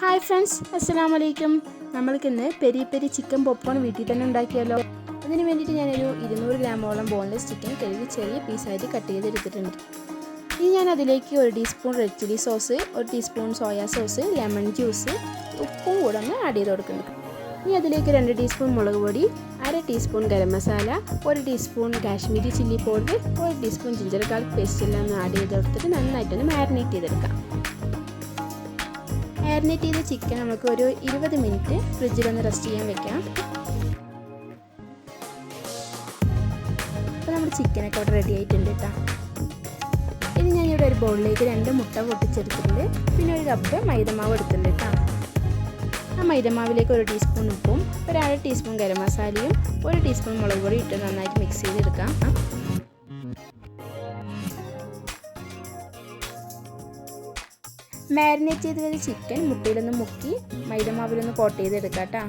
Hi friends, അസ്സലാമു അലൈക്കും. നമ്മൾക്കിന്ന് peri peri chicken popcorn വീട്ടിൽ തന്നെ ഉണ്ടാക്കിയാലോ. അതിന് വേണ്ടിയിട്ട് ഞാനൊരു 200 ഗ്രാമോളം ബോൺലെസ് ചിക്കൻ കഴുകി ചെറിയ പീസായിട്ട് കട്ട് ചെയ്തെടുത്തിട്ടുണ്ട്. ഇനി ഞാൻ അതിലേക്ക് 1 teaspoon red chilli sauce, 1 teaspoon soya sauce, lemon juice, ഉപ്പും കൂടെ ഒന്ന് ആഡ് ചെയ്ത് കൊടുക്കുന്നുണ്ട്. ഇനി അതിലേക്ക് 2 ടീസ്പൂൺ മുളക് പൊടി, 1/2 teaspoon garam masala, 1 teaspoon Kashmiri chilli powder, 1 teaspoon ginger garlic paste എല്ലാം ഒന്ന് ആഡ് ചെയ്ത് കൊടുത്തിട്ട് നന്നായിട്ടൊന്ന് മാരിനേറ്റ് ചെയ്തെടുക്കാം. മാരിനേറ്റ് ചെയ്ത ചിക്കൻ നമുക്ക് ഒരു 20 മിനിറ്റ് ഫ്രിഡ്ജിലൊന്ന് റെസ്റ്റ് ചെയ്യാൻ വെക്കാം. അപ്പോൾ നമ്മുടെ ചിക്കനൊക്കെ അവിടെ റെഡി ആയിട്ടുണ്ട് കേട്ടോ. ഇനി ഞാനിവിടെ ഒരു ബൗളിലേക്ക് 2 മുട്ട പൊട്ടിച്ചെടുത്തിട്ടുണ്ട്. പിന്നെ ഒരു കപ്പ് മൈദമാവ് എടുത്തിട്ടുണ്ട് കേട്ടോ. ആ മൈദമാവിലേക്ക് 1 ടീസ്പൂൺ ഉപ്പും, 1/2 ടീസ്പൂൺ ഗരം മസാലയും, 1 ടീസ്പൂൺ മുളക് പൊടി ഇട്ട് നന്നായിട്ട് മിക്സ് ചെയ്തെടുക്കാം. മാരിനേറ്റ് ചെയ്ത് വെച്ച ചിക്കൻ മുട്ടയിലൊന്ന് മുക്കി മൈദമാവിലൊന്ന് കോട്ട് ചെയ്തെടുക്കാം കേട്ടോ.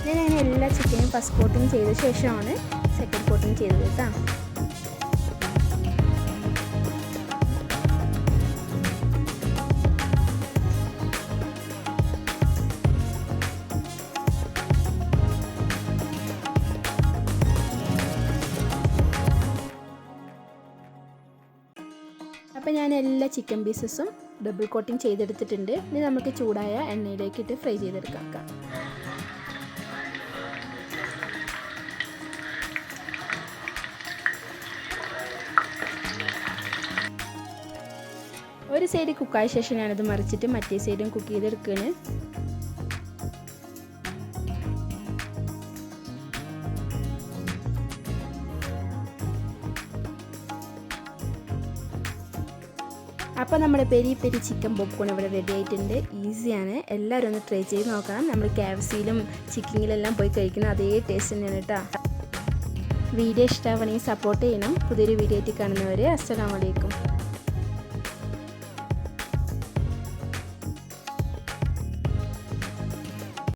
ഞാൻ അങ്ങനെ എല്ലാ ചിക്കനും ഫസ്റ്റ് കോട്ടിങ് ചെയ്ത ശേഷമാണ് സെക്കൻഡ് കോട്ടിങ് ചെയ്തത് കേട്ടോ. അപ്പോൾ ഞാൻ എല്ലാ ചിക്കൻ പീസസും ഡബിൾ കോട്ടിങ് ചെയ്തെടുത്തിട്ടുണ്ട്. ഇനി നമുക്ക് ചൂടായ എണ്ണയിലേക്ക് ഇട്ട് ഫ്രൈ ചെയ്തെടുക്കാം. ഒരു സൈഡ് കുക്കായ ശേഷം ഞാനത് മറിച്ചിട്ട് മറ്റേ സൈഡും കുക്ക് ചെയ്തെടുക്കുകയാണ്. അപ്പോൾ നമ്മുടെ പെരി പെരി ചിക്കൻ പോപ്കോൺ ഇവിടെ റെഡി ആയിട്ടുണ്ട്. ഈസിയാണ്, എല്ലാവരും ഒന്ന് ട്രൈ ചെയ്ത് നോക്കണം. നമ്മൾ KFCയിലും ചിക്കനിലെല്ലാം പോയി കഴിക്കുന്ന അതേ ടേസ്റ്റ് തന്നെയാണ് കേട്ടോ. വീഡിയോ ഇഷ്ടമാവണമെങ്കിൽ സപ്പോർട്ട് ചെയ്യണം. പുതിയൊരു വീഡിയോ ആയിട്ട് കാണുന്നവരെ അസ്സലാമു അലൈക്കും.